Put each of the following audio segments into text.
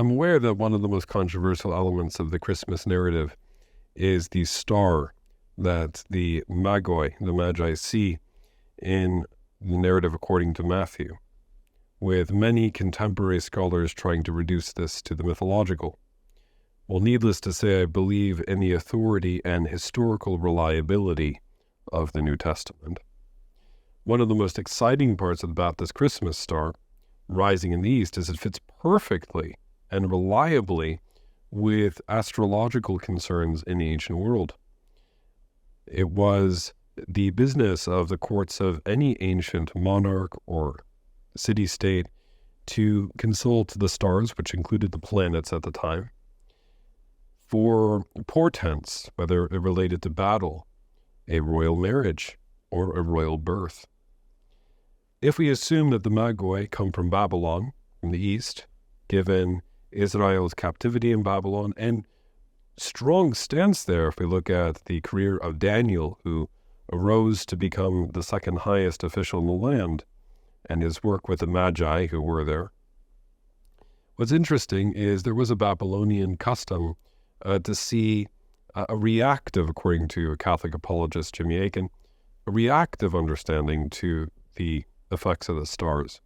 I'm aware that one of the most controversial elements of the Christmas narrative is the star that the magi see in the narrative according to Matthew, with many contemporary scholars trying to reduce this to the mythological. Well, needless to say, I believe in the authority and historical reliability of the New Testament. One of the most exciting parts about this Christmas star, rising in the east, is it fits perfectly and reliably with astrological concerns in the ancient world. It was the business of the courts of any ancient monarch or city-state to consult the stars, which included the planets at the time, for portents, whether it related to battle, a royal marriage, or a royal birth. If we assume that the magi come from Babylon, from the east, given Israel's captivity in Babylon, and strong stance there if we look at the career of Daniel, who arose to become the second highest official in the land, and his work with the magi who were there. What's interesting is there was a Babylonian custom to see a reactive, according to a Catholic apologist, Jimmy Akin, a reactive understanding to the effects of the stars.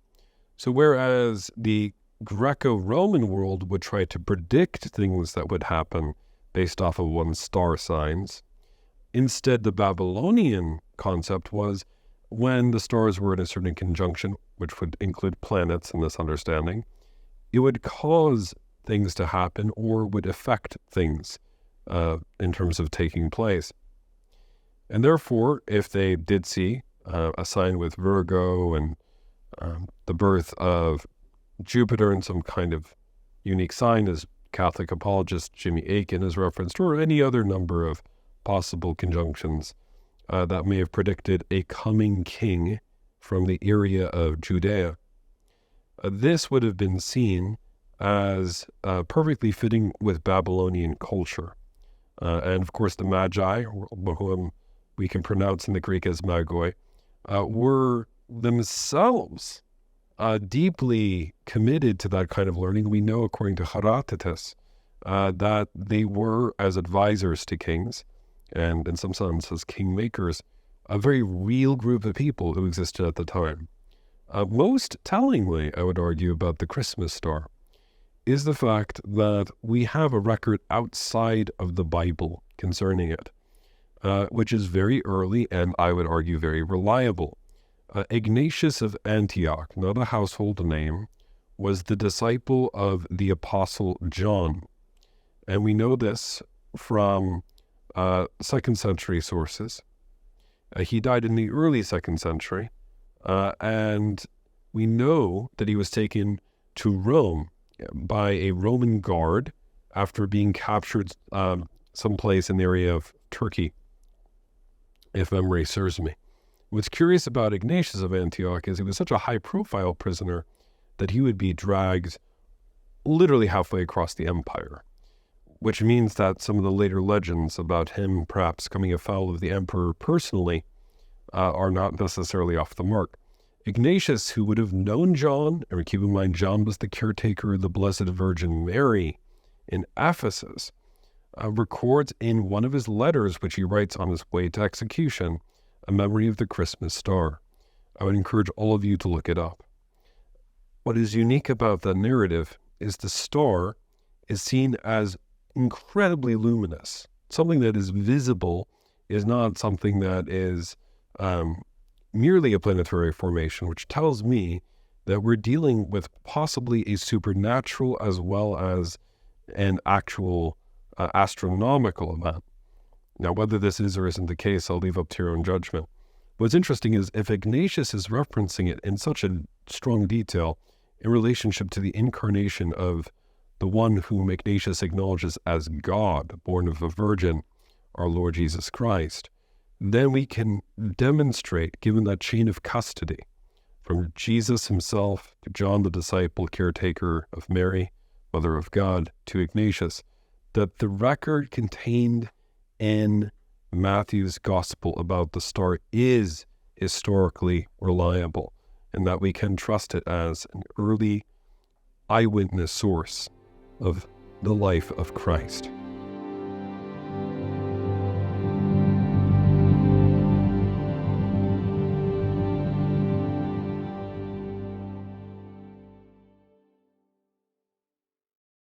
So whereas the Greco-Roman world would try to predict things that would happen based off of one's star signs, instead the Babylonian concept was when the stars were in a certain conjunction, which would include planets in this understanding, it would cause things to happen or would affect things in terms of taking place. And therefore, if they did see a sign with Virgo and the birth of Jupiter in some kind of unique sign, as Catholic apologist Jimmy Akin has referenced, or any other number of possible conjunctions that may have predicted a coming king from the area of Judea, this would have been seen as perfectly fitting with Babylonian culture. And of course, the magi, whom we can pronounce in the Greek as magoi, were themselves deeply committed to that kind of learning. We know, according to Herodotus, that they were, as advisors to kings, and in some sense as kingmakers, a very real group of people who existed at the time. Most tellingly, I would argue, about the Christmas star is the fact that we have a record outside of the Bible concerning it, which is very early and I would argue very reliable. Ignatius of Antioch, not a household name, was the disciple of the Apostle John. And we know this from second century sources. He died in the early second century, and we know that he was taken to Rome by a Roman guard after being captured someplace in the area of Turkey, if memory serves me. What's curious about Ignatius of Antioch is he was such a high-profile prisoner that he would be dragged literally halfway across the empire, which means that some of the later legends about him perhaps coming afoul of the emperor personally are not necessarily off the mark. Ignatius, who would have known John, and keep in mind John was the caretaker of the Blessed Virgin Mary in Ephesus, records in one of his letters, which he writes on his way to execution, a memory of the Christmas star. I would encourage all of you to look it up. What is unique about the narrative is the star is seen as incredibly luminous. Something that is visible is not something that is merely a planetary formation, which tells me that we're dealing with possibly a supernatural as well as an actual astronomical event. Now, whether this is or isn't the case, I'll leave up to your own judgment. What's interesting is if Ignatius is referencing it in such a strong detail in relationship to the incarnation of the one whom Ignatius acknowledges as God, born of a virgin, our Lord Jesus Christ, then we can demonstrate, given that chain of custody, from Jesus himself to John the disciple, caretaker of Mary, Mother of God, to Ignatius, that the record contained in Matthew's gospel about the star is historically reliable, and that we can trust it as an early eyewitness source of the life of Christ.